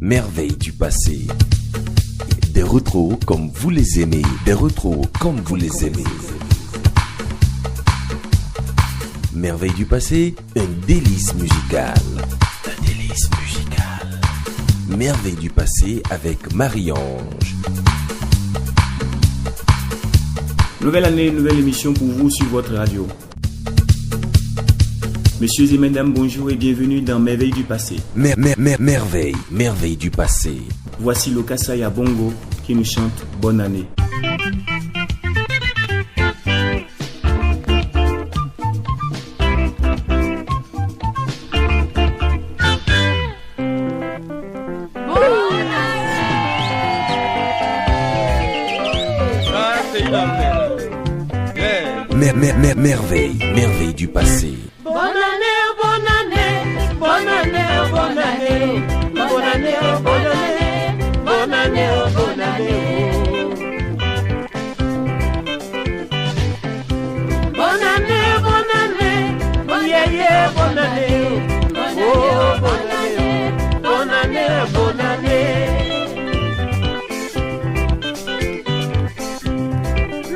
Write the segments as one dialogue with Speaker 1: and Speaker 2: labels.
Speaker 1: Merveilles du passé. Des retros comme vous les aimez. Des retros comme vous les aimez. Merveilles du passé, un délice musical. Un délice musical. Merveilles du passé avec Marie-Ange.
Speaker 2: Nouvelle année, nouvelle émission pour vous sur votre radio. Messieurs et mesdames, bonjour et bienvenue dans Merveilles du passé.
Speaker 1: Merveilles du passé.
Speaker 2: Voici le Kassaya Bongo qui nous chante Bonne année.
Speaker 1: Merveilles du passé.
Speaker 3: Bonne année, bonne année, bonne année, bonne année, bonne année, bonne année, bonne année, bonne année. Bonne année, bonne année, bonne yeah, bonne année, oh bonne année, bonne année, bonne année.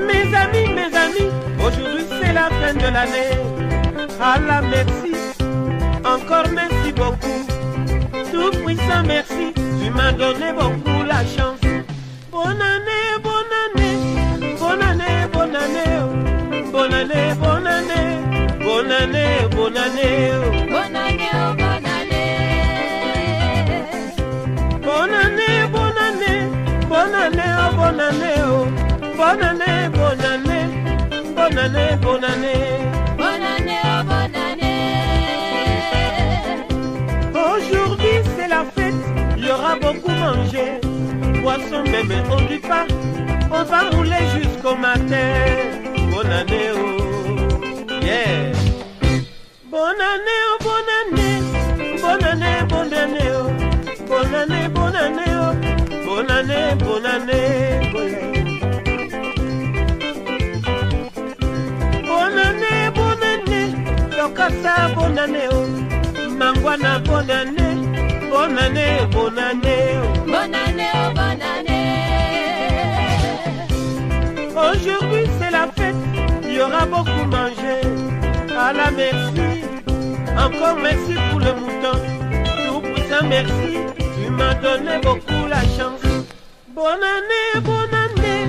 Speaker 3: Mes amis, aujourd'hui c'est la fin de l'année. Allah merci, encore merci beaucoup. Tout puissant merci, tu m'as donné beaucoup la chance. Bonne année, bonne année, bonne année, bonne année, bonne année, bonne année, bonne année, bonne année, bonne année, bonne année, bonne année, bonne année, bonne année, bonne année, bonne année, bonne année, bonne année, bonne année. Bonne année, bonne année. Aujourd'hui c'est la fête, il y aura beaucoup mangé. Poisson même on dit pas, on va rouler jusqu'au matin. Bonne année, oh, yeah. Bonne année, oh, bonne année, bonne année, bonne année, oh, bonne année, bonne année, oh, bonne année, bonne année, bonne année. Kasa bonne année, oh, Mangwana bonne année, bonne année, bonne année, oh. Bonne année, oh, bonne année. Aujourd'hui c'est la fête, il y aura beaucoup mangé. Allah merci, encore merci pour le mouton. Tout pour ça merci, tu m'as donné beaucoup la chance. Bonne année, bonne année,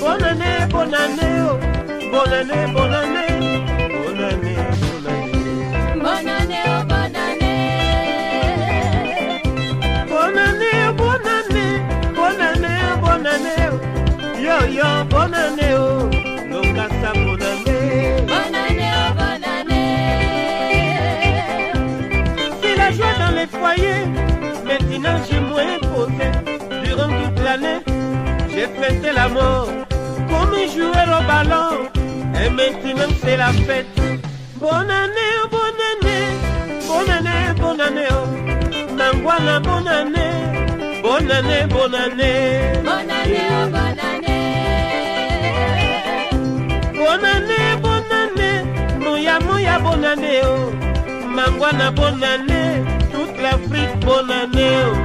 Speaker 3: bonne année, bonne année, oh. Bonne année, bonne année, bonne année. Bonne année, oh, bonne année. Bonne année, bonne année, bonne année, bonne année. Yo, yo, bonne année, oh. Lokasa, bonne année. Bonne année, oh, bonne année. C'est la joie dans les foyers. Maintenant, j'ai moins posé. Durant toute l'année, j'ai fêté la mort. Comme un joueur au ballon. Et maintenant, c'est la fête. Bonne année, oh, bonne année. Bonne année, bonne année, oh. Mangwana, bonne année. Bonne année, bonne année. Bonne année, oh, bonne année. Bonne année, bonne année. Moya, moya, bonne année, oh. Mangwana, bonne année. Toute l'Afrique, bonne année, oh.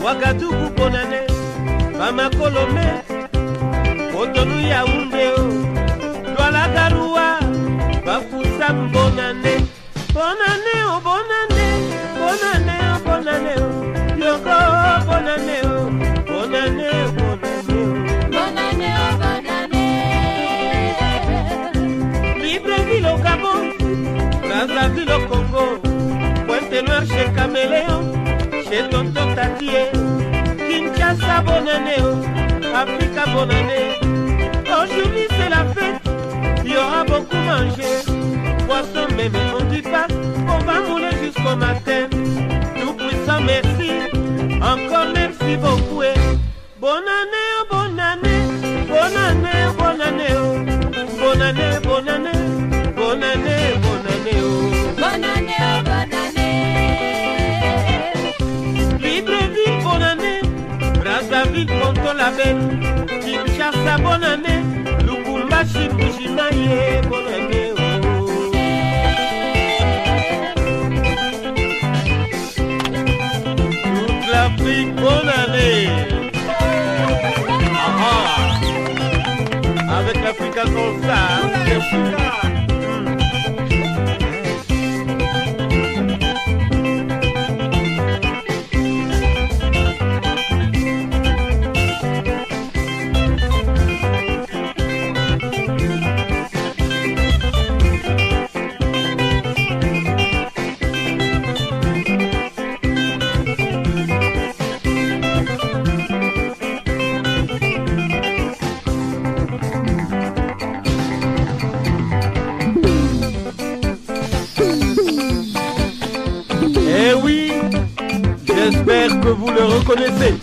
Speaker 3: Ouagadougou, bonne année. Bamako, Lomé, Cotonou, Yaoundé, Douala, Garoua, Bafoussam, bonne année. Kinshasa, bonne année, oh. Africa, bonne année. Aujourd'hui c'est la fête, il y aura beaucoup mangé. Poisson même ils font du passe, on va mouler jusqu'au matin. Tout puissant merci, encore merci beaucoup. Bonne année, oh, bonne année, bonne année, bonne année, oh. Bonne année, bonne année, bonne année, bonne année, oh.
Speaker 4: Bonne année, oh, bonne année.
Speaker 3: Libreville, bonne année. Brazzaville, Ponto Label. Kinshasa, bonne année. Lubumbashi, Bujimaye, bonne année, oh. Toute l'Afrique, bonne année. Avec l'Africa comme ça, c'est sûr. Eh oui, j'espère que vous le reconnaissez.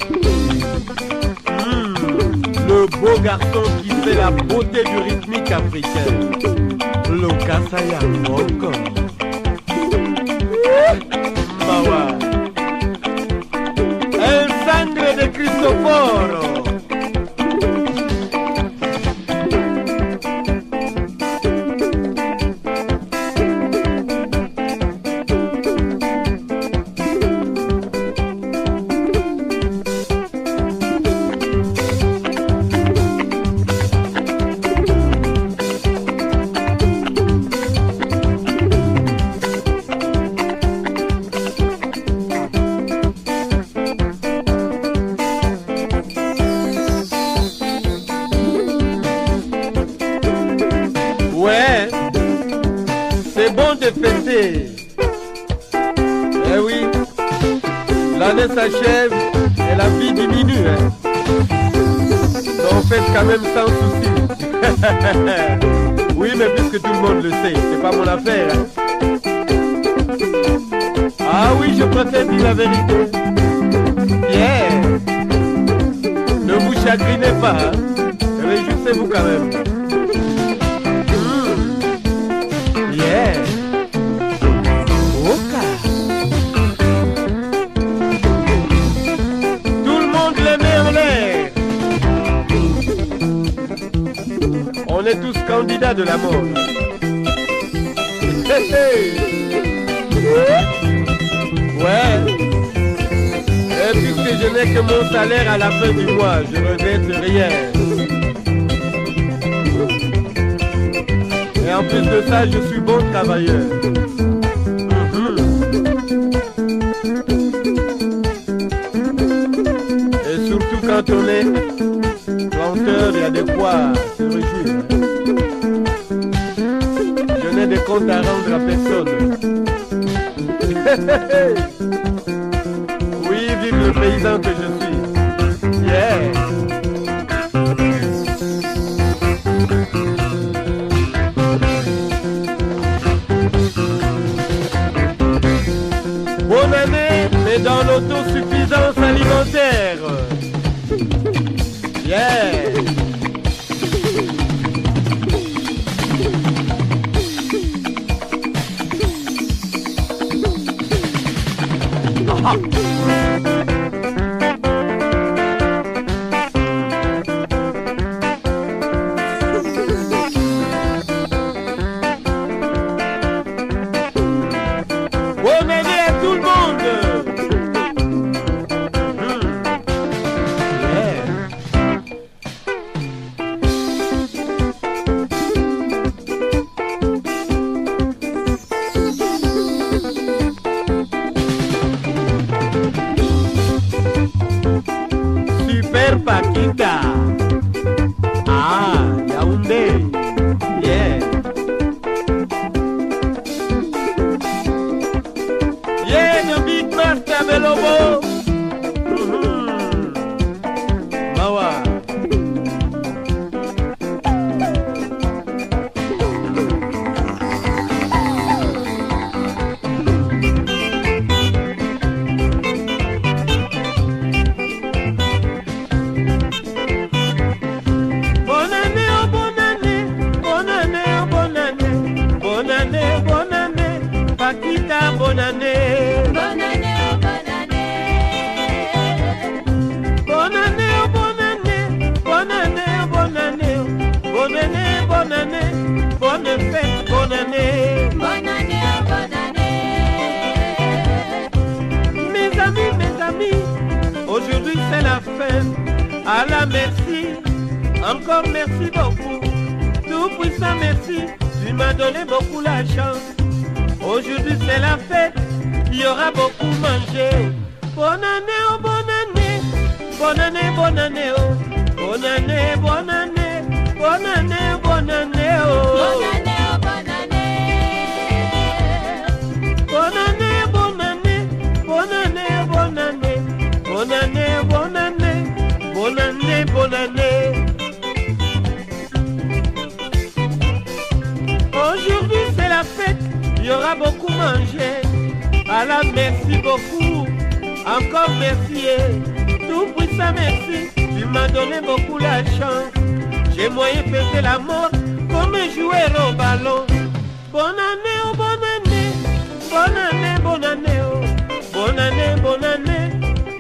Speaker 3: Le beau garçon qui fait la beauté du rythmique africain. Le Kasaya Moko. Bawa. El sangre de Cristoforo. Ouais, c'est bon de fêter. Eh oui, l'année s'achève et la vie diminue. Donc faites quand même sans souci. Oui, mais puisque tout le monde le sait, c'est pas mon affaire. Ah oui, je préfère dire la vérité. Yeah. Ne vous chagrinez pas. Réjouissez-vous quand même. Yeah. Oka. Tout le monde les met en l'air. On est tous candidats de la mort. Ouais. Et puisque je n'ai que mon salaire à la fin du mois, je ne regrette rien. Et en plus de ça, je suis bon travailleur. Et surtout quand on est planteur, il y a de quoi se réjouir. Je n'ai de compte à rendre à personne. Oui, vive le paysan que je suis. Yeah. Bonne année, mais dans l'autosuffisance alimentaire. Yeah. Bonne année à tout le monde. Super Paquita. Ah, Yaoundé. Yeah. Yeah, the big master Belobo. Anita, bonne année.
Speaker 4: Bonne année, oh bonne année.
Speaker 3: Bonne année, oh bonne année. Bonne année, oh bonne année. Bonne année, bonne année. Bonne fête, bonne année.
Speaker 4: Bonne année, oh bonne année.
Speaker 3: Mes amis, aujourd'hui c'est la fin. Allah merci, encore merci beaucoup. Tout puissant merci, tu m'as donné beaucoup la chance. Aujourd'hui c'est la fête, il y aura beaucoup mangé. Bonne année, oh bonne année. Bonne année, bonne année, oh. Bonne année, bonne année. Bonne année, bonne année, oh.
Speaker 4: Bonne année, oh bonne année.
Speaker 3: Bonne année, bonne année. Bonne année, bonne année. Bonne année, bonne année. Bonne année, bonne année. Aujourd'hui c'est la fête, il y aura beaucoup mangé. Allah merci beaucoup, encore merci. Tout puissant merci, tu m'as donné beaucoup la chance. J'ai moyen de fêter la mort comme un joueur au ballon. Bonne année, oh bonne année. Bonne année, bonne année, oh. Bonne année, bonne année.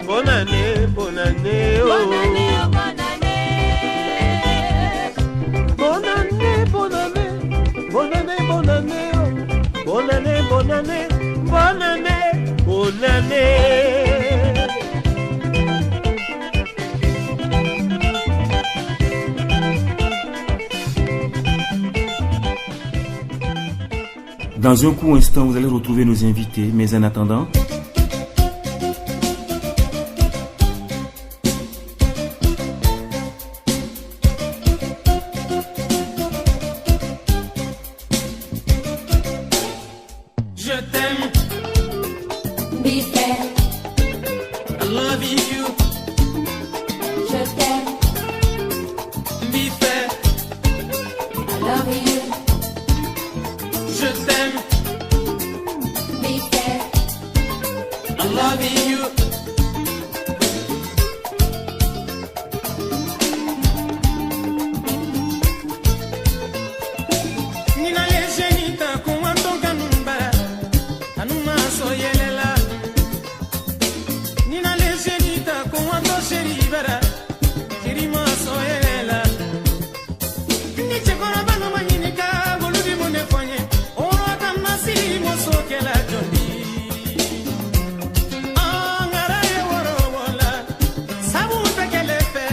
Speaker 3: Bonne année, bonne année, oh.
Speaker 4: Bonne année, oh bonne année.
Speaker 3: Bonne année, bonne année. Bonne année, bonne année, oh. Bonne année, bonne année. Bonne année, bonne année.
Speaker 2: Dans un court instant, vous allez retrouver nos invités, mais en attendant...
Speaker 3: Je t'aime,
Speaker 4: Be fair.
Speaker 3: I love you.
Speaker 4: Je t'aime.
Speaker 3: Be fair,
Speaker 4: I love you.
Speaker 3: je t'aime,
Speaker 4: Be fair.
Speaker 3: I love you. Nina legenita com a tonga numbara, anuma soyelela. Nina legenita com a tosheribara, kirima soyelela. Ni chekora bano manyinika, bolubi mone fonye, oro tamasi moso kela jondi. Angara ye woro wola, sabu pekele fe.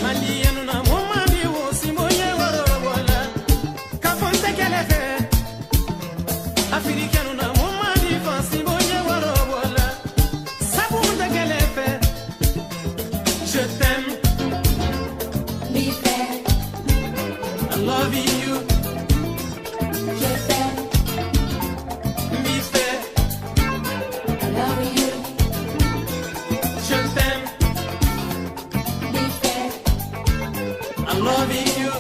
Speaker 3: Malienu na momani wo simoye woro wola, kafonte kele fe. Africano na momani fa simoye woro wola, sabu pekele fe. Je t'aime,
Speaker 4: Be fair.
Speaker 3: I love you.
Speaker 4: Je t'aime.
Speaker 3: Be fair,
Speaker 4: I love you.
Speaker 3: je t'aime,
Speaker 4: Be fair.
Speaker 3: I love you.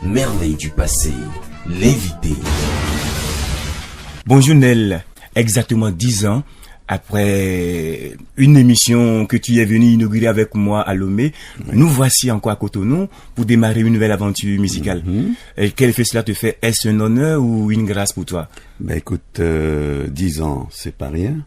Speaker 1: Merveille du passé, l'invité.
Speaker 2: Bonjour Nel, exactement 10 ans après une émission que tu es venu inaugurer avec moi à Lomé, nous voici encore à Cotonou pour démarrer une nouvelle aventure musicale. Et quel effet cela te fait? Est-ce un honneur ou une grâce pour toi?
Speaker 5: Ben écoute, 10 ans, c'est pas rien.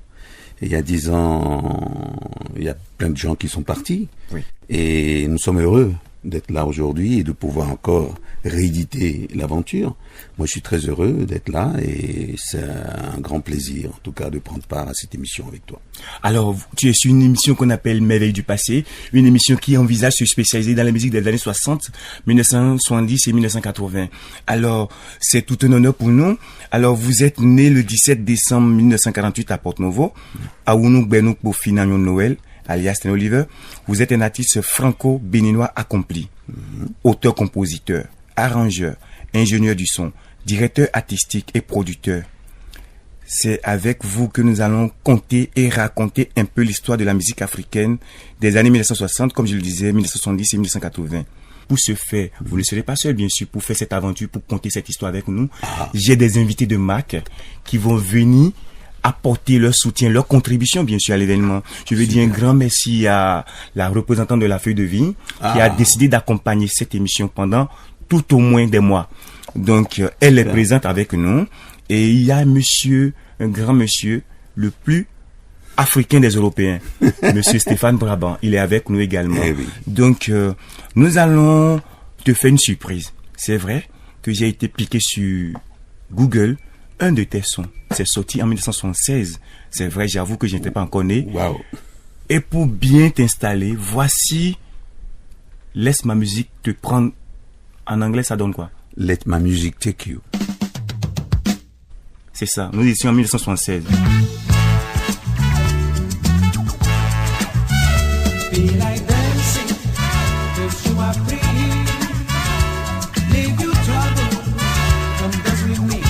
Speaker 5: Et il y a 10 ans, il y a plein de gens qui sont partis.
Speaker 2: Oui.
Speaker 5: Et nous sommes heureux d'être là aujourd'hui et de pouvoir encore rééditer l'aventure. Moi, je suis très heureux d'être là et c'est un grand plaisir, en tout cas, de prendre part à cette émission avec toi.
Speaker 2: Alors, tu es sur une émission qu'on appelle Merveille du passé, une émission qui envisage se spécialiser dans la musique des années 60, 1970 et 1980. Alors, c'est tout un honneur pour nous. Alors, vous êtes né le 17 décembre 1948 à Porto-Novo, à Ounouk-Benouk pour Finagnon Noël, alias Sten Oliver. Vous êtes un artiste franco-béninois accompli, auteur-compositeur, arrangeur, ingénieur du son, directeur artistique et producteur. C'est avec vous que nous allons conter et raconter un peu l'histoire de la musique africaine des années 1960, comme je le disais, 1970 et 1980. Pour ce faire, vous ne serez pas seul, bien sûr, pour faire cette aventure, pour conter cette histoire avec nous. J'ai des invités de marque qui vont venir apporter leur soutien, leur contribution, bien sûr, à l'événement. Je veux dire un grand merci à la représentante de la feuille de vie qui a décidé d'accompagner cette émission pendant tout au moins des mois. Donc, elle est présente avec nous. Et il y a un grand monsieur, le plus africain des Européens, monsieur Stéphane Brabant. Il est avec nous également.
Speaker 5: Eh oui.
Speaker 2: Donc, nous allons te faire une surprise. C'est vrai que j'ai été piqué sur Google. Un de tes sons, c'est sorti en 1976. C'est vrai, j'avoue que je n'étais pas encore né.
Speaker 5: Waouh.
Speaker 2: Et pour bien t'installer, voici Laisse ma musique te prendre. En anglais, ça donne quoi?
Speaker 5: Let my music take you.
Speaker 2: C'est ça, nous étions en 1976.
Speaker 6: Feel like dancing, 'cause you are free. Leave your trouble, come dance with me.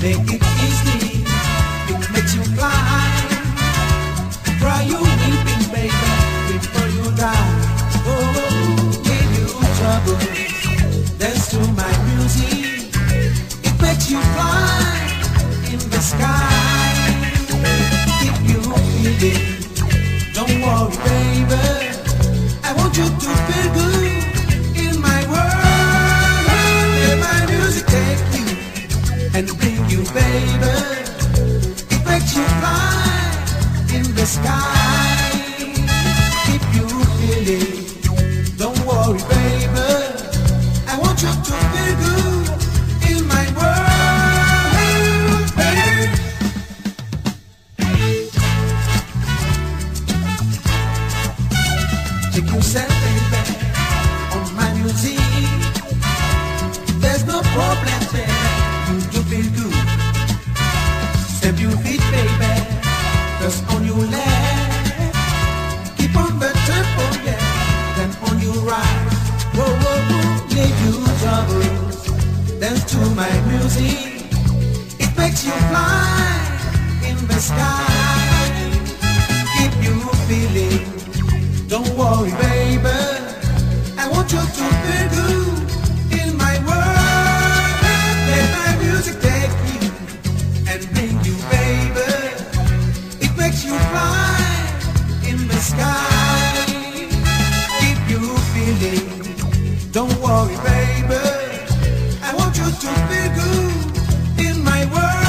Speaker 6: Make it easy, it makes you fly. Cry you weeping, baby, before you die. Oh, leave your trouble, dance to my music. It makes you fly in the sky. Keep you feeling. Don't worry, baby. I want you to feel good in my world. Let my music take you and bring you, baby. It makes you fly in the sky. Keep you feeling. Don't worry, baby. I want you to feel good in my world, baby. Take yourself, baby, on my music. There's no problem there. You do feel good. Step your feet, baby, just on your left. Keep on the tempo, yeah, then on your right. Whoa, whoa, whoa, leave you trouble. Dance to my music. It makes you fly in the sky. Keep you feeling. Don't worry, baby. I want you to feel good in my world. Let my music take you and bring you, baby. It makes you fly in the sky. Keep you feeling. Don't worry, baby. I want you to feel good in my world,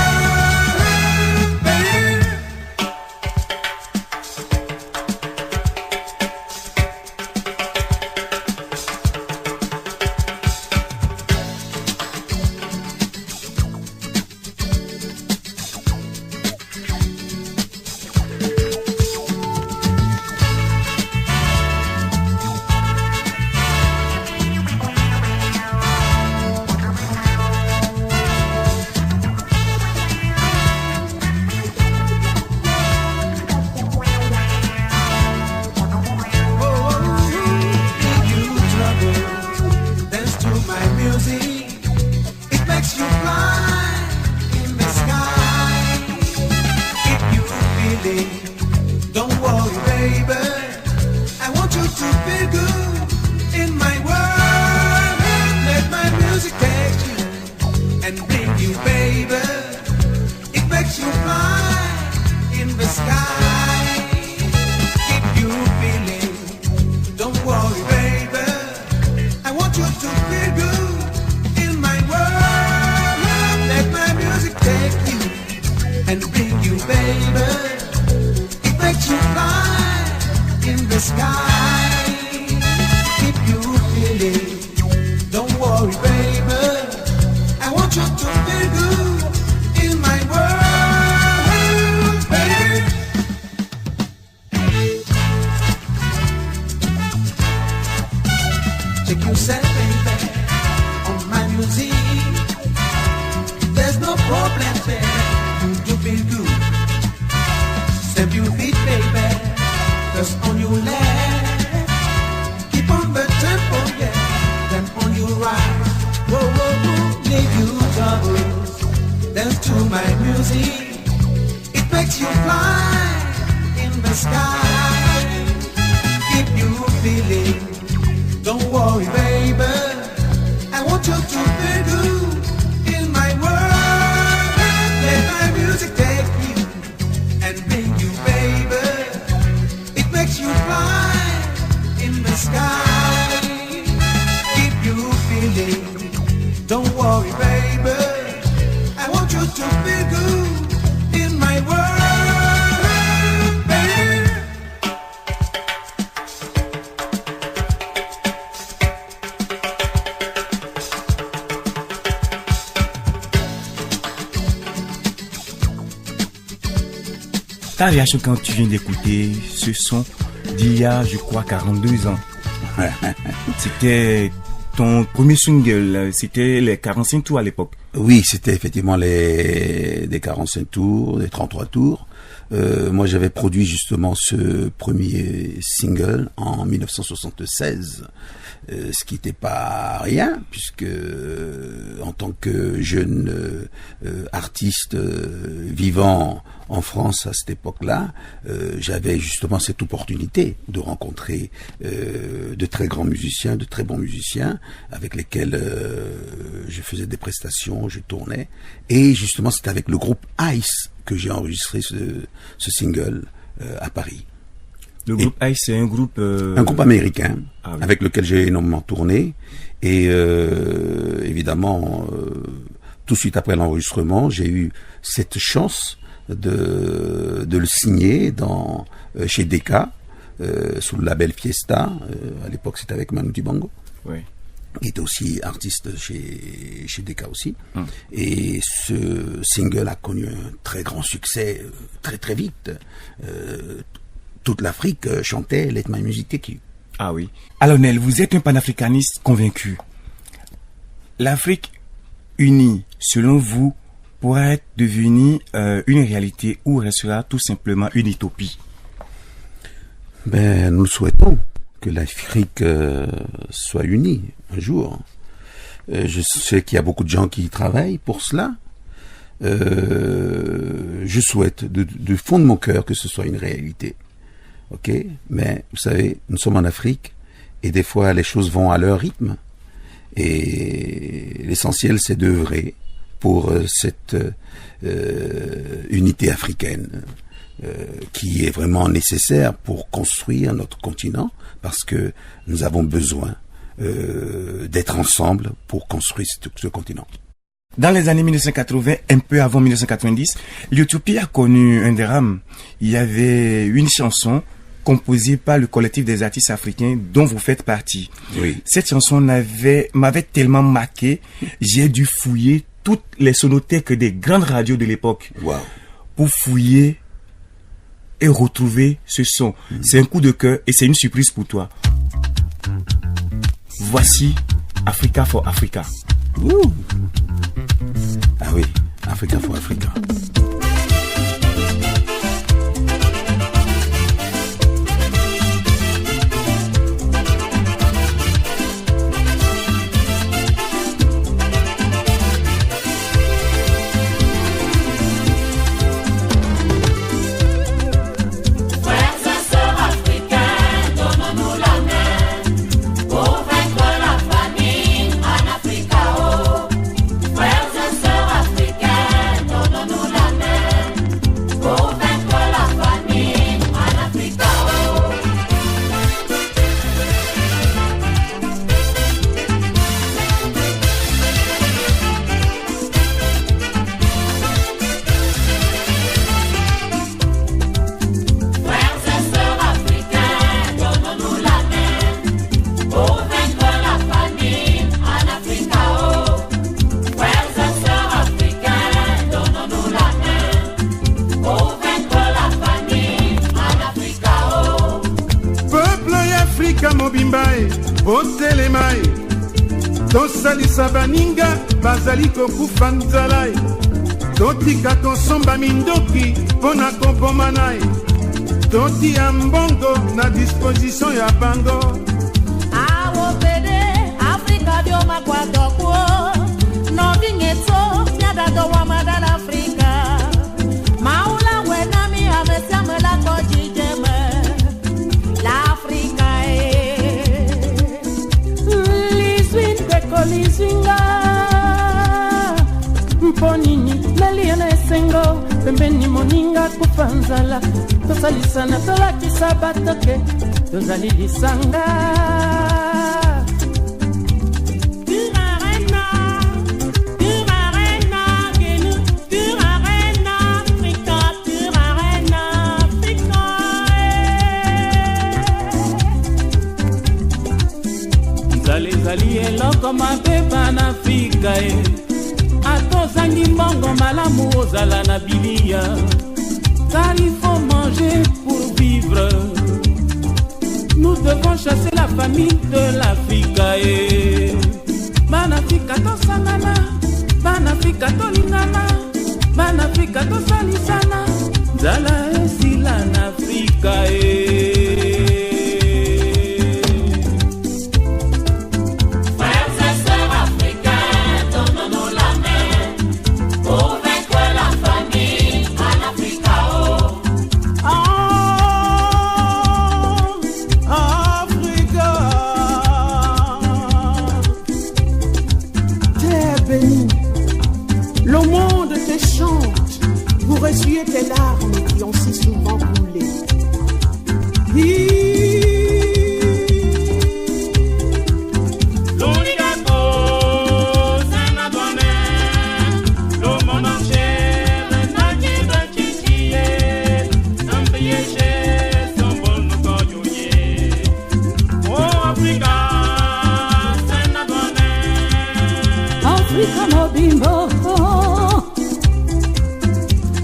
Speaker 6: baby. to feel good in my world. Let my music take you and bring you, baby. It makes you fly in the sky. Keep you feeling. Don't worry, baby. I want you to feel good in my world, baby. Check yourself, baby, on my music. There's no problem there. You do feel good. Step your feet, baby, just on your left. Keep on the tempo, yeah, then on your right. Whoa, whoa, whoa, leave you troubles. Dance to my music. It makes you fly in the sky. Keep you feeling. Don't worry, baby. I want you to feel good in my world. Let my music take you and bring you, baby. It makes you fly in the sky. Keep you feeling. Don't worry, baby. I want you to feel good in my world, baby.
Speaker 2: Ta réaction quand tu viens d'écouter ce son d'il y a, je crois, 42 ans. C'était ton premier single, c'était les 45 tours à l'époque.
Speaker 5: Oui, c'était effectivement des 45 tours, des 33 tours. Moi, j'avais produit justement ce premier single en 1976, ce qui n'était pas rien, puisque en tant que jeune artiste vivant en France à cette époque-là, j'avais justement cette opportunité de rencontrer de très grands musiciens, de très bons musiciens, avec lesquels je faisais des prestations, je tournais. Et justement, c'était avec le groupe Ice que j'ai enregistré ce single à Paris.
Speaker 2: Le groupe Ice, c'est un groupe
Speaker 5: américain,
Speaker 2: ah oui,
Speaker 5: avec lequel j'ai énormément tourné. Et évidemment, tout de suite après l'enregistrement, j'ai eu cette chance de le signer chez Decca, sous le label Fiesta. À l'époque, c'était avec Manu Dibango.
Speaker 2: oui.
Speaker 5: Il était aussi artiste chez Decca aussi. Et ce single a connu un très grand succès très très vite. Toute l'Afrique chantait Let My Music Take You.
Speaker 2: Ah oui. Alors Nel, vous êtes un panafricaniste convaincu. L'Afrique unie, selon vous, pourrait devenir une réalité ou restera tout simplement une utopie?
Speaker 5: Ben, nous le souhaitons, que l'Afrique soit unie un jour. Je sais qu'il y a beaucoup de gens qui y travaillent pour cela. Je souhaite du fond de mon cœur que ce soit une réalité. Ok, mais vous savez, nous sommes en Afrique et des fois les choses vont à leur rythme. Et l'essentiel, c'est d'œuvrer pour cette unité africaine qui est vraiment nécessaire pour construire notre continent, parce que nous avons besoin d'être ensemble pour construire ce continent.
Speaker 2: Dans les années 1980, un peu avant 1990, l'Éthiopie a connu un drame. Il y avait une chanson composée par le collectif des artistes africains dont vous faites partie.
Speaker 5: Oui.
Speaker 2: Cette chanson m'avait tellement marqué, j'ai dû fouiller toutes les sonothèques des grandes radios de l'époque pour fouiller et retrouver ce son. C'est un coup de cœur et c'est une surprise pour toi. Voici Africa for Africa.
Speaker 5: Ouh. Ah oui, Africa for Africa.
Speaker 4: Africa, oh, frères et sœurs africains, donnons-nous la main.
Speaker 7: tosalisa baninga bazali kokufa nzala ye totika kosomba mindoki mpo na koboma na ye totia mbongo na disposition ya bango
Speaker 4: awopede afrika bioma kwa dokuo nobingeto nyadado wa madal afrika maula wenami amesiame la kojijeme l'afrika liswin bekolizinga mponini naliana esengo pembeni moninga kufanzala tosalisana tolakisa batoke tozali lisanga
Speaker 3: zali eloko mabe panafrika atozangi mbongo malamu ozala na bilia car il faut manger pour vivre. Nous devons chasser la famille de l'Afrique. Banafrika to sangana, Banafrika to lingana, Banafrika to salisana, Zala esila na Afrika.
Speaker 8: Essuyer tes larmes qui ont si souvent coulé.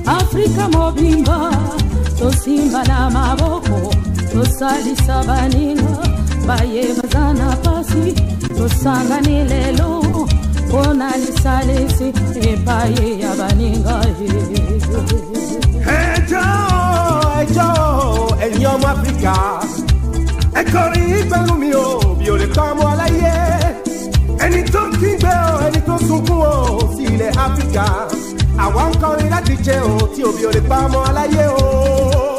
Speaker 9: Afrika mobimba tosimba na maboko tosalisa baninga bayebazana pasi tosangani lelo pona lisalisi epaye ya baninga
Speaker 7: Ejo enyom Afrika ekori balumio biole kamo alaye eni talking bell eni to sunkuo sile Afrika.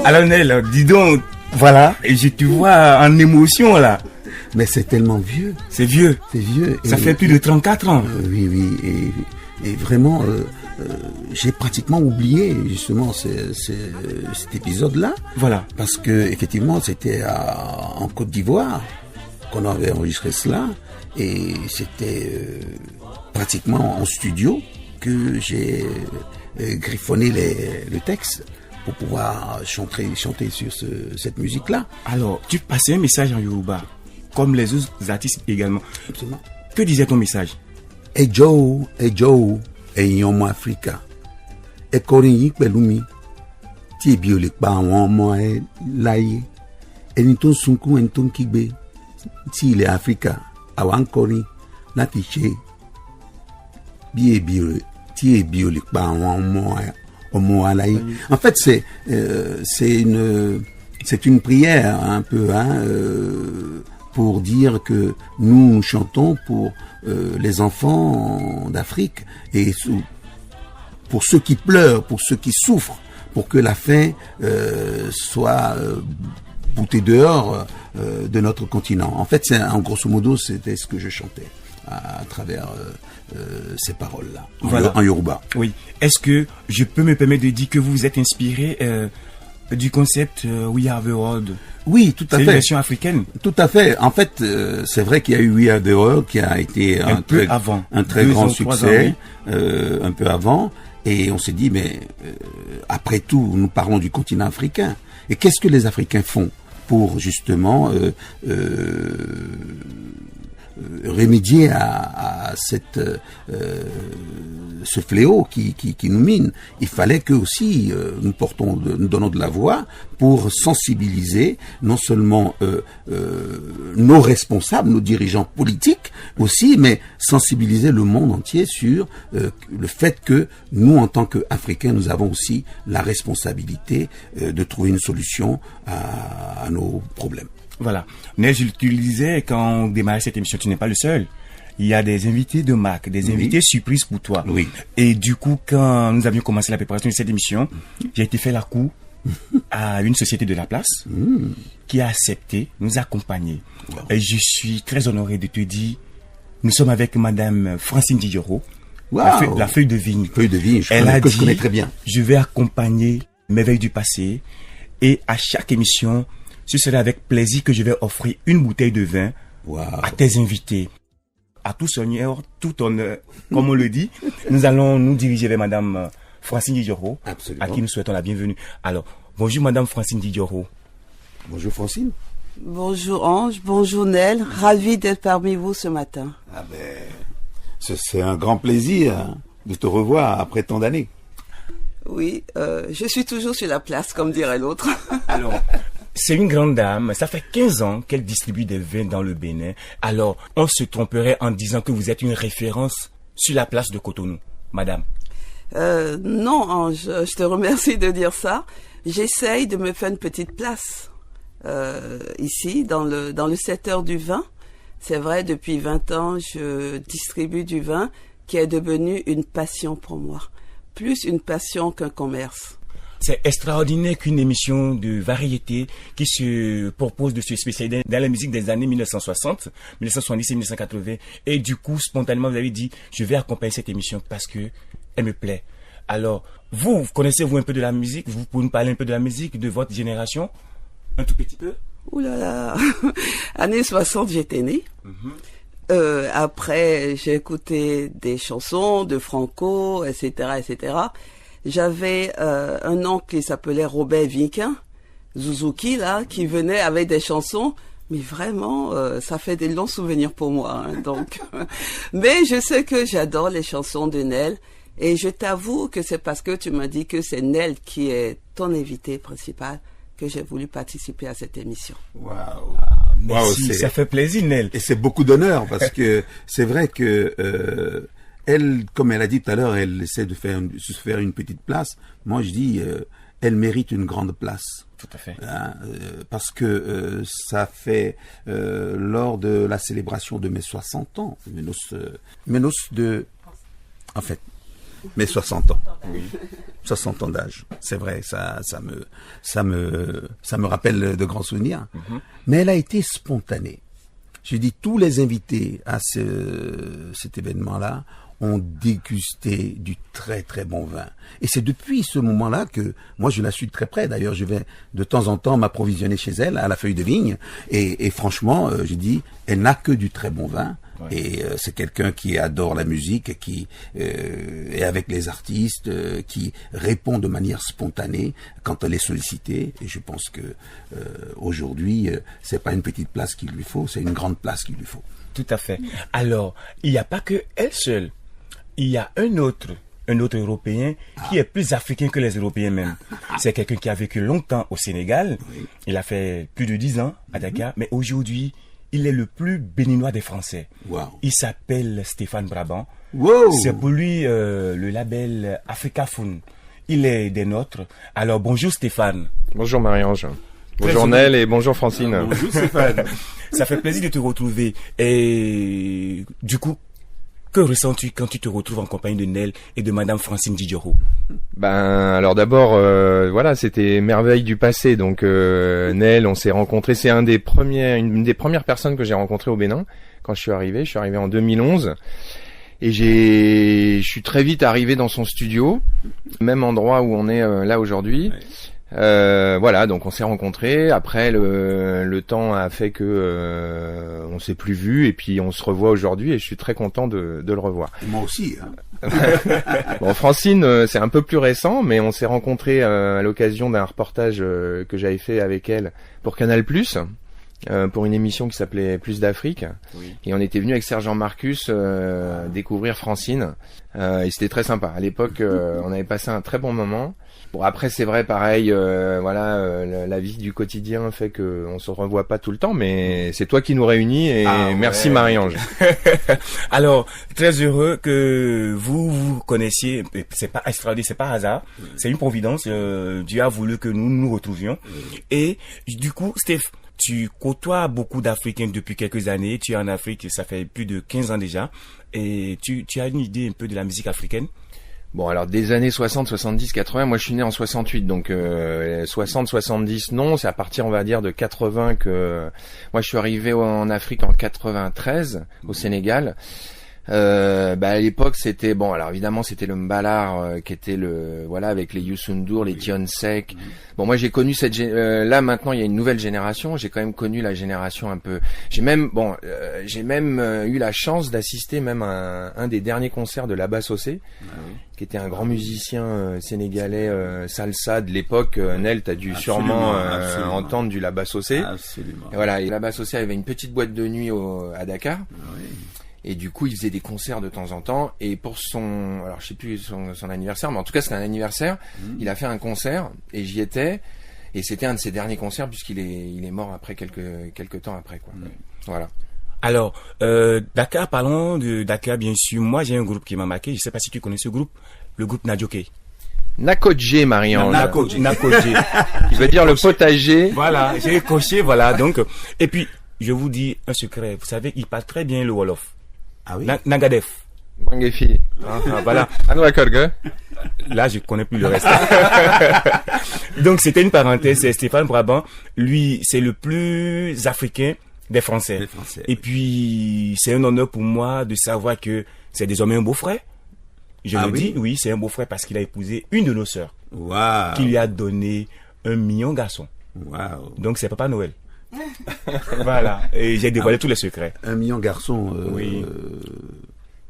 Speaker 2: Alors Nel, dis donc, voilà, et je te vois en émotion là.
Speaker 5: Mais c'est tellement vieux.
Speaker 2: C'est vieux.
Speaker 5: C'est vieux.
Speaker 2: Ça fait plus de 34 ans.
Speaker 5: Oui. Et vraiment, j'ai pratiquement oublié justement cet épisode-là.
Speaker 2: Voilà.
Speaker 5: Parce que effectivement, c'était en Côte d'Ivoire qu'on avait enregistré cela. Et c'était pratiquement en studio que j'ai griffonné le texte pour pouvoir chanter sur cette musique-là.
Speaker 2: Alors, tu passais un message en Yoruba, comme les autres artistes également.
Speaker 5: Absolument.
Speaker 2: Que disait ton message?
Speaker 5: Ejo, Eyon Africa. Ekorin yi pẹ̀lú mi. Tí ebi ò lè pa àwọn ọmọ ẹ láyé. Ẹni tó ń sunkún, ẹni tó ń kígbe. Tí ilẹ̀ Áfíríkà, àwa ń kọrin láti ṣe bí ebi ò lè pa àwọn ọmọ aláyé. En fait, c'est une prière un peu pour dire que nous chantons pour les enfants d'Afrique et pour ceux qui pleurent, pour ceux qui souffrent, pour que la faim soit boutée dehors de notre continent. En fait, en grosso modo, c'était ce que je chantais à travers ces paroles-là, en Yoruba.
Speaker 2: Oui. Est-ce que je peux me permettre de dire que vous vous êtes inspiré du concept We Are the World?
Speaker 5: Oui, tout à fait.
Speaker 2: C'est une version africaine.
Speaker 5: Tout à fait. En fait, c'est vrai qu'il y a eu We Are the World qui a été un très grand succès, un peu avant. Et on s'est dit, mais après tout, nous parlons du continent africain. Et qu'est-ce que les Africains font pour justement remédier à ce fléau qui nous mine. Il fallait que aussi nous donnons de la voix pour sensibiliser non seulement nos responsables, nos dirigeants politiques aussi, mais sensibiliser le monde entier sur le fait que nous, en tant qu'Africains, nous avons aussi la responsabilité de trouver une solution à nos problèmes.
Speaker 2: Voilà. Mais je te le disais, quand on démarrait cette émission, tu n'es pas le seul. Il y a des invités de marque, des invités surprises pour toi.
Speaker 5: Oui.
Speaker 2: Et du coup, quand nous avions commencé la préparation de cette émission, j'ai été faire la cour à une société de la place qui a accepté nous accompagner. Wow. Et je suis très honoré de te dire, nous sommes avec Madame Francine Didioro,
Speaker 5: wow.
Speaker 2: la feuille de vigne.
Speaker 5: Feuille de vigne, je connais très bien.
Speaker 2: Je vais accompagner Merveilles du passé et à chaque émission, ce serait avec plaisir que je vais offrir une bouteille de vin à tes invités. À tout seigneur, tout honneur, comme on le dit, nous allons nous diriger vers Madame Francine Didioro, à qui nous souhaitons la bienvenue. Alors, bonjour Madame Francine Didioro.
Speaker 5: Bonjour Francine.
Speaker 10: Bonjour Ange, bonjour Nel, ravi d'être parmi vous ce matin.
Speaker 5: Ah ben, c'est un grand plaisir de te revoir après tant d'années.
Speaker 10: Oui, je suis toujours sur la place, comme dirait l'autre.
Speaker 2: Alors, c'est une grande dame, ça fait 15 ans qu'elle distribue des vins dans le Bénin. Alors, on se tromperait en disant que vous êtes une référence sur la place de Cotonou, madame.
Speaker 10: Non, Ange, je te remercie de dire ça. J'essaye de me faire une petite place ici, dans le secteur du vin. C'est vrai, depuis 20 ans, je distribue du vin qui est devenu une passion pour moi. Plus une passion qu'un commerce.
Speaker 2: C'est extraordinaire qu'une émission de variété qui se propose de se spécialiser dans la musique des années 1960, 1970 et 1980. Et du coup, spontanément, vous avez dit, je vais accompagner cette émission parce que elle me plaît. Alors, vous connaissez-vous un peu de la musique? Vous pouvez nous parler un peu de la musique de votre génération? Un tout petit peu?
Speaker 10: Ouh là là, années 60, j'étais née. Après, j'ai écouté des chansons de Franco, etc., etc. J'avais un oncle qui s'appelait Robert Vinquin, Zouzouki, là, qui venait avec des chansons, mais vraiment, ça fait des longs souvenirs pour moi. Hein, donc, mais je sais que j'adore les chansons de Nel, et je t'avoue que c'est parce que tu m'as dit que c'est Nel qui est ton invité principal que j'ai voulu participer à cette émission.
Speaker 5: Waouh!
Speaker 2: Merci, ça fait plaisir, Nel.
Speaker 5: Et c'est beaucoup d'honneur parce que c'est vrai que elle, comme elle a dit tout à l'heure, elle essaie de se faire une petite place. Moi, je dis, elle mérite une grande place.
Speaker 2: Tout à fait.
Speaker 5: Hein, parce que ça fait lors de la célébration de mes 60 ans, mes 60 ans. Oui. 60 ans d'âge. C'est vrai, ça me rappelle de grands souvenirs. Mais elle a été spontanée. Je dis, tous les invités à cet événement-là ont dégusté du très très bon vin. Et c'est depuis ce moment-là que moi je la suis de très près. D'ailleurs, je vais de temps en temps m'approvisionner chez elle à la feuille de vigne. Et franchement, je dis, elle n'a que du très bon vin. Ouais. Et c'est quelqu'un qui adore la musique, qui est avec les artistes, qui répond de manière spontanée quand elle est sollicitée. Et je pense que aujourd'hui, c'est pas une petite place qu'il lui faut, c'est une grande place qu'il lui faut.
Speaker 2: Tout à fait. Alors, il n'y a pas que elle seule. Il y a un autre Européen qui est plus africain que les Européens même. C'est quelqu'un qui a vécu longtemps au Sénégal. Oui. Il a fait plus de 10 ans à Dakar, mais aujourd'hui, il est le plus béninois des Français.
Speaker 5: Wow.
Speaker 2: Il s'appelle Stéphane Brabant.
Speaker 5: Wow.
Speaker 2: C'est pour lui le label Africaphone. Il est des nôtres. Alors bonjour Stéphane.
Speaker 11: Bonjour Marie-Ange. Bonjour Nel et bonjour Francine.
Speaker 2: Bonjour Stéphane. Ça fait plaisir de te retrouver. Et du coup, que ressens-tu quand tu te retrouves en compagnie de Nel et de Madame Francine Didioro?
Speaker 11: Alors d'abord, voilà, c'était Merveille du passé. Donc Nel, on s'est rencontrés. C'est une des premières personnes que j'ai rencontrées au Bénin quand je suis arrivé. Je suis arrivé en 2011 et je suis très vite arrivé dans son studio, même endroit où on est là aujourd'hui. Ouais. Voilà, donc on s'est rencontrés. Après, le temps a fait que on s'est plus vu et puis on se revoit aujourd'hui et je suis très content de le revoir.
Speaker 5: Et moi aussi. Hein.
Speaker 11: Bon, Francine, c'est un peu plus récent, mais on s'est rencontrés à l'occasion d'un reportage que j'avais fait avec elle pour Canal+. pour une émission qui s'appelait Plus d'Afrique. Oui. Et on était venu avec Sergent Marcus découvrir Francine. Et c'était très sympa. À l'époque, on avait passé un très bon moment. Bon, après, c'est vrai, pareil, la vie du quotidien fait que on se revoit pas tout le temps, mais c'est toi qui nous réunis et merci Marie-Ange.
Speaker 2: Alors, très heureux que vous connaissiez, c'est pas extraordinaire, c'est pas hasard, c'est une providence, Dieu a voulu que nous nous retrouvions. Et du coup, Steph, tu côtoies beaucoup d'Africains depuis quelques années, tu es en Afrique, ça fait plus de 15 ans déjà, et tu as une idée un peu de la musique africaine?
Speaker 11: Bon, alors des années 60, 70, 80, moi je suis né en 68, donc 60, 70 non, c'est à partir on va dire de 80 que moi je suis arrivé en Afrique en 93 au Sénégal. À l'époque c'était bon, alors évidemment c'était le Mbalar qui était avec les Youssou N'Dour, les Tion Sek. Bon, moi j'ai connu cette là maintenant il y a une nouvelle génération, j'ai quand même connu la génération un peu. J'ai même eu la chance d'assister même à un des derniers concerts de Laba Sossé, qui était un grand musicien sénégalais salsa de l'époque. Nel, t'as dû sûrement entendre du Laba Sossé. Absolument. Et voilà, et Laba Sossé avait une petite boîte de nuit à Dakar. Et du coup, il faisait des concerts de temps en temps. Et pour alors je sais plus son anniversaire, mais en tout cas c'était un anniversaire. Il a fait un concert et j'y étais. Et c'était un de ses derniers concerts puisqu'il est mort après quelques temps après quoi. Voilà.
Speaker 2: Alors, Dakar, parlons de Dakar bien sûr. Moi j'ai un groupe qui m'a marqué. Je sais pas si tu connais ce groupe, le groupe Nadjoké.
Speaker 11: Nakodje, Marie-Ange.
Speaker 2: Nakodje.
Speaker 11: Qui veut dire le potager.
Speaker 2: Voilà, j'ai coché, voilà. Donc, et puis je vous dis un secret. Vous savez, il parle très bien le Wolof.
Speaker 5: Ah oui.
Speaker 2: Nagadef.
Speaker 11: Mangefi.
Speaker 2: Voilà. Là, je connais plus le reste. Donc, c'était une parenthèse. C'est Stéphane Brabant. Lui, c'est le plus africain des Français. Et puis, c'est un honneur pour moi de savoir que c'est désormais un beau-frère. Je le dis, oui, c'est un beau-frère parce qu'il a épousé une de nos sœurs.
Speaker 5: Wow.
Speaker 2: Qui lui a donné un mignon garçon.
Speaker 5: Wow.
Speaker 2: Donc, c'est Papa Noël. Voilà, et j'ai dévoilé tous les secrets.
Speaker 5: 1 million de garçons,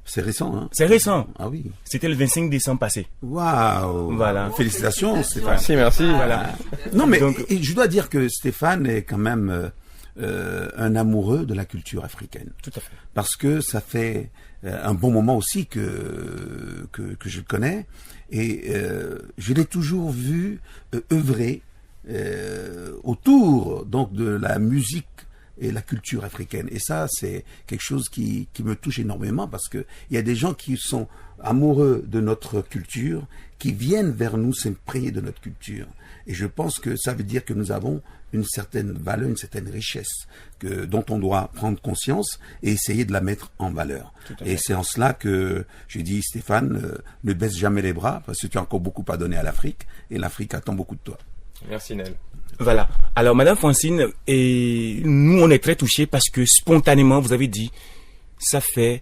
Speaker 5: c'est récent, hein?
Speaker 2: C'est récent.
Speaker 5: Ah oui.
Speaker 2: C'était le 25 décembre passé.
Speaker 5: Waouh.
Speaker 2: Voilà.
Speaker 5: Félicitations, Stéphane.
Speaker 11: Merci.
Speaker 2: Voilà.
Speaker 5: Non, mais et je dois dire que Stéphane est quand même un amoureux de la culture africaine.
Speaker 2: Tout à fait.
Speaker 5: Parce que ça fait un bon moment aussi que je le connais et je l'ai toujours vu œuvrer autour donc de la musique et la culture africaine. Et ça, c'est quelque chose qui me touche énormément parce que il y a des gens qui sont amoureux de notre culture, qui viennent vers nous s'imprégner de notre culture. Et je pense que ça veut dire que nous avons une certaine valeur, une certaine richesse dont on doit prendre conscience et essayer de la mettre en valeur. Et c'est en cela que je dis, Stéphane, ne baisse jamais les bras parce que tu as encore beaucoup à donner à l'Afrique et l'Afrique attend beaucoup de toi.
Speaker 11: Merci Nel.
Speaker 2: Voilà. Alors Madame Francine, et nous on est très touchés parce que spontanément vous avez dit, ça fait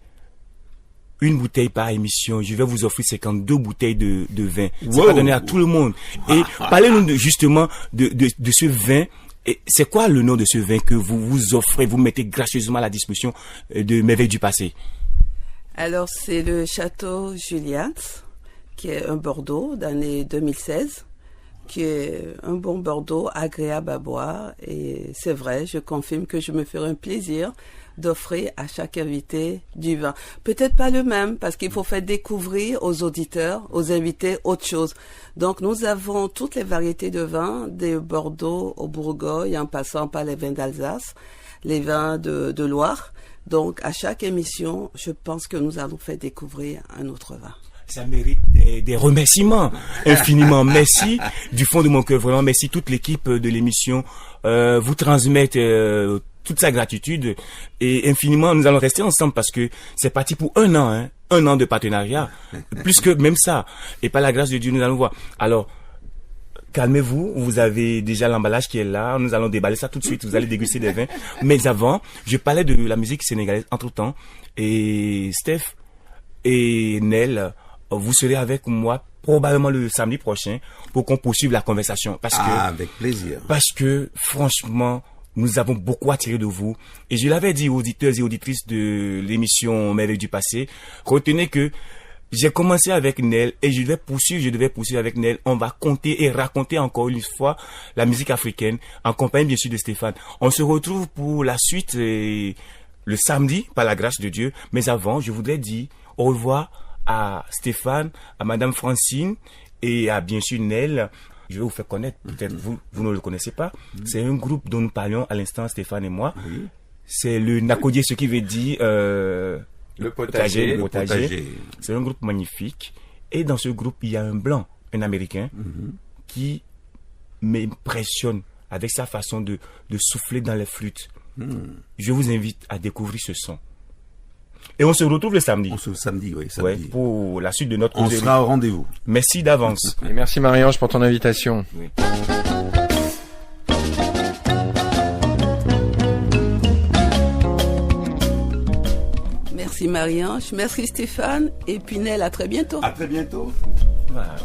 Speaker 2: une bouteille par émission. Je vais vous offrir 52 bouteilles de vin. C'est pas donné à tout le monde. Et parlez-nous justement de ce vin. Et c'est quoi le nom de ce vin que vous vous offrez, vous mettez gracieusement à la disposition de Merveilles du Passé?
Speaker 10: Alors c'est le Château Julians, qui est un Bordeaux d'année 2016. Qui est un bon Bordeaux agréable à boire et c'est vrai, je confirme que je me ferai un plaisir d'offrir à chaque invité du vin. Peut-être pas le même parce qu'il faut faire découvrir aux auditeurs, aux invités autre chose. Donc nous avons toutes les variétés de vins, des Bordeaux au Bourgogne en passant par les vins d'Alsace, les vins de Loire. Donc à chaque émission, je pense que nous allons faire découvrir un autre vin.
Speaker 2: Ça mérite des remerciements. Infiniment merci du fond de mon cœur. Vraiment merci. Toute l'équipe de l'émission vous transmette toute sa gratitude et infiniment nous allons rester ensemble parce que c'est parti pour un an, hein, un an de partenariat, plus que même ça. Et par la grâce de Dieu nous allons voir. Alors calmez-vous, vous avez déjà l'emballage qui est là, nous allons déballer ça tout de suite, vous allez déguster des vins. Mais avant, je parlais de la musique sénégalaise entre-temps et Steph et Nel, vous serez avec moi probablement le samedi prochain pour qu'on poursuive la conversation. Parce que,
Speaker 5: avec plaisir.
Speaker 2: Parce que, franchement, nous avons beaucoup à tirer de vous. Et je l'avais dit aux auditeurs et auditrices de l'émission Merveilles du Passé, retenez que J'ai commencé avec Nel et je devais poursuivre avec Nel. On va compter et raconter encore une fois la musique africaine en compagnie bien sûr de Stéphane. On se retrouve pour la suite le samedi par la grâce de Dieu. Mais avant, je voudrais dire au revoir à Stéphane, à Madame Francine et à bien sûr Nel. Je vais vous faire connaître, peut-être vous ne le connaissez pas. C'est un groupe dont nous parlions à l'instant, Stéphane et moi. C'est le Nakodié, ce qui veut dire
Speaker 11: le potager.
Speaker 2: C'est un groupe magnifique. Et dans ce groupe, il y a un blanc, un Américain, qui m'impressionne avec sa façon de souffler dans les flûtes. Je vous invite à découvrir ce son. Et on se retrouve le samedi.
Speaker 5: Samedi.
Speaker 2: Ouais, pour la suite de notre
Speaker 5: On sera au rendez-vous.
Speaker 2: Merci d'avance.
Speaker 11: Et merci Marie-Ange pour ton invitation.
Speaker 2: Oui.
Speaker 10: Merci Marie-Ange, merci Stéphane, et puis Nel, à très bientôt.
Speaker 5: À très bientôt.
Speaker 2: Voilà.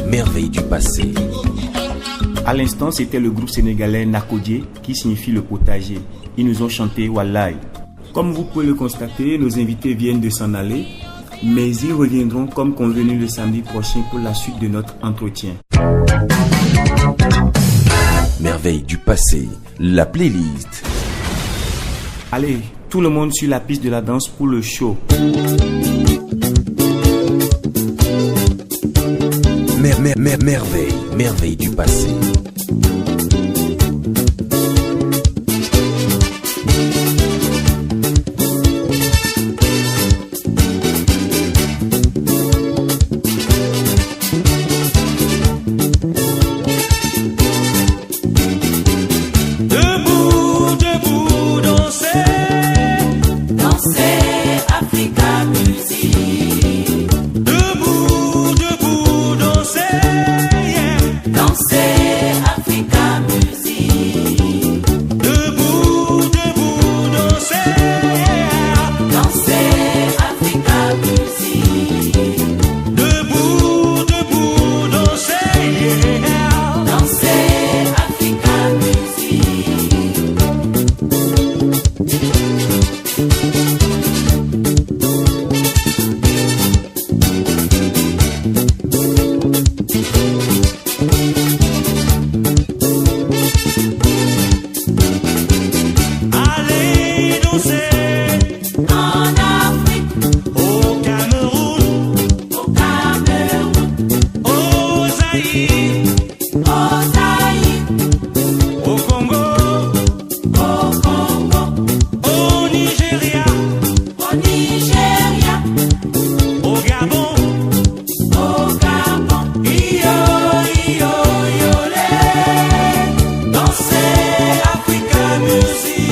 Speaker 1: Merveille du passé.
Speaker 2: À l'instant, c'était le groupe sénégalais Nakodié qui signifie le potager. Ils nous ont chanté Wallahi. Comme vous pouvez le constater, nos invités viennent de s'en aller, mais ils reviendront comme convenu le samedi prochain pour la suite de notre entretien.
Speaker 1: Merveille du passé, la playlist.
Speaker 2: Allez, tout le monde sur la piste de la danse pour le show.
Speaker 1: Merveille du passé.
Speaker 3: Debout, debout, danser, danser, Africa music. Debout, debout, danser. Danser Africa music. Debout, debout, danser. Danser Africa music. Debout, debout, danser. Danser Africa music. Allez danser en Afrique, au Cameroun, au Zaïre, au Congo, au Nigeria, au Gabon, Iyo, iyo, yolé, danser Africa music.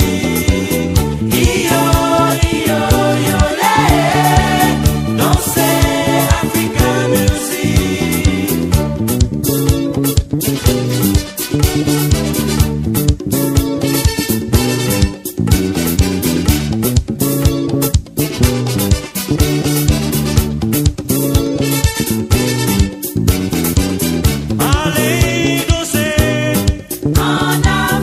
Speaker 3: Iyo, iyo, yolé, danser Africa music. Allez danser en Afrique.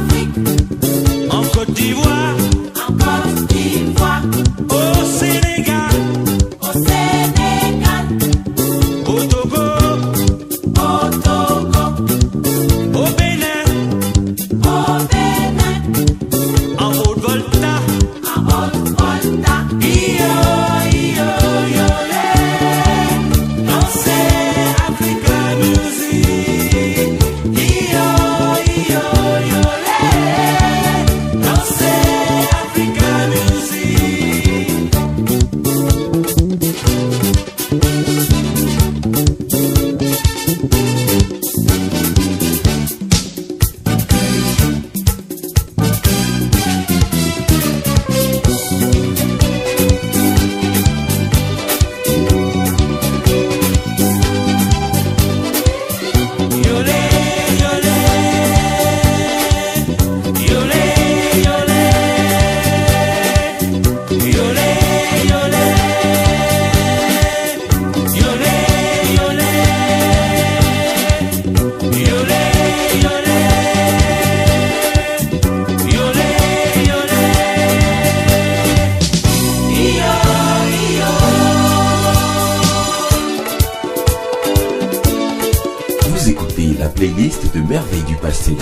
Speaker 1: playlist de merveilles du passé.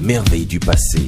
Speaker 1: Merveilles du passé.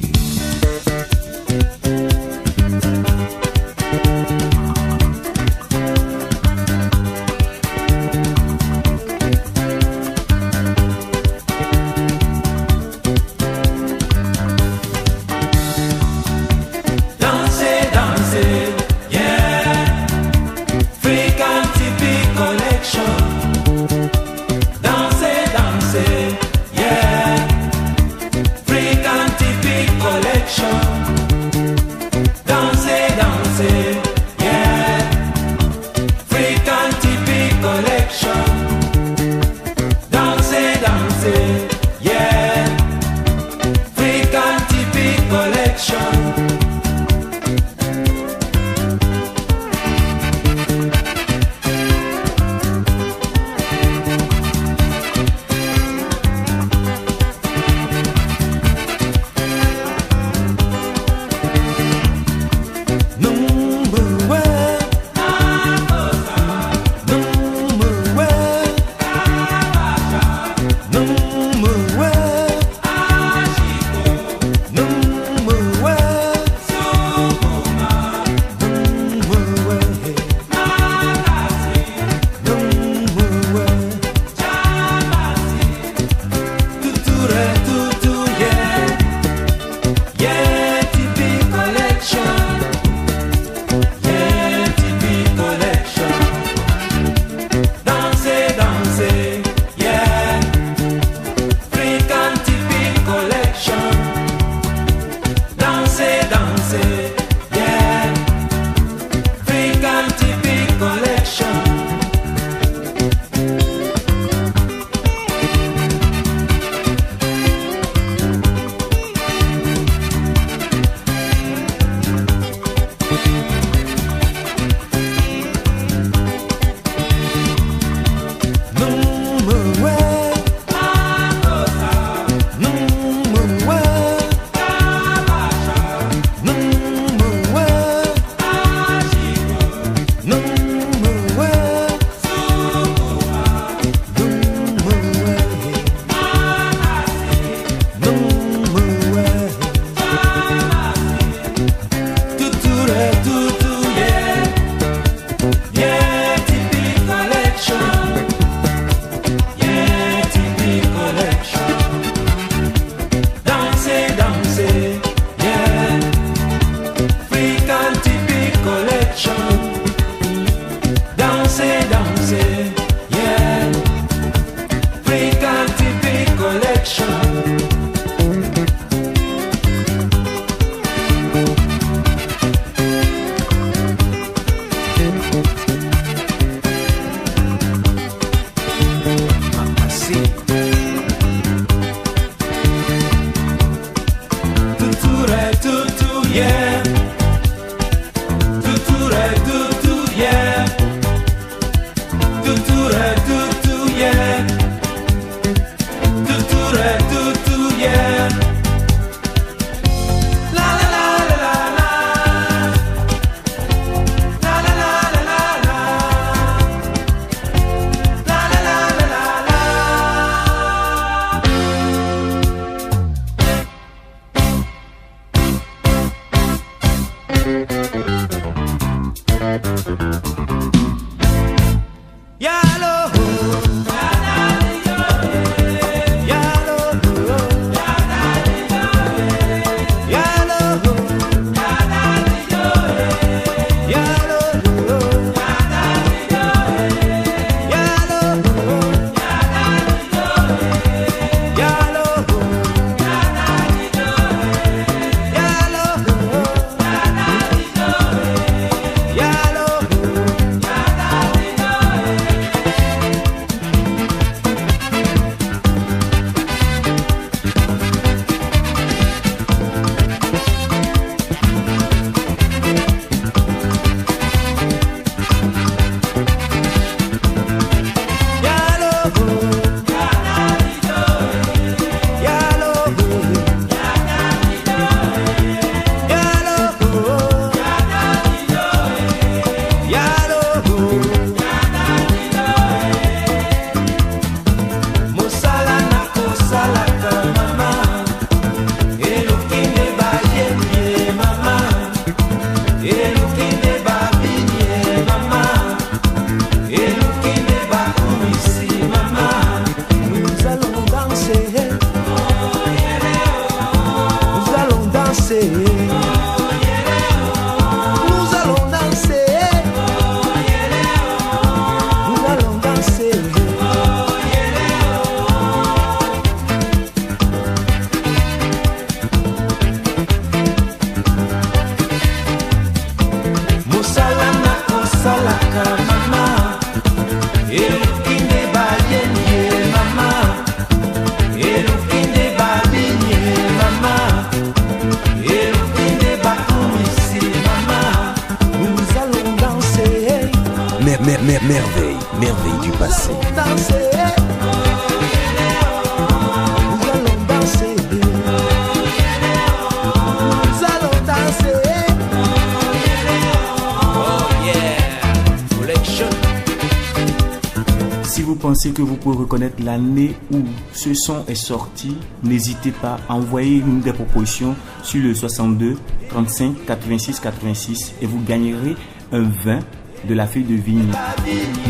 Speaker 2: pensez que vous pouvez reconnaître l'année où ce son est sorti, n'hésitez pas à envoyer nous des propositions sur le 62 35 86 86 et vous gagnerez un vin de la feuille de vigne.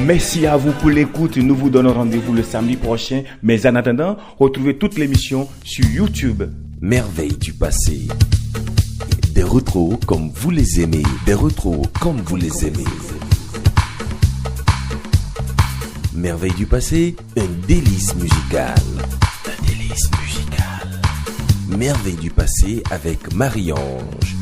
Speaker 2: Merci à vous pour l'écoute. Nous vous donnons rendez-vous le samedi prochain. Mais en attendant, retrouvez toute l'émission sur YouTube.
Speaker 1: Merveilles du passé. Des retros comme vous les aimez. Des retros comme vous les aimez. Merveilles du passé, un délice musical. Un délice musical. Merveilles du passé avec Marie-Ange.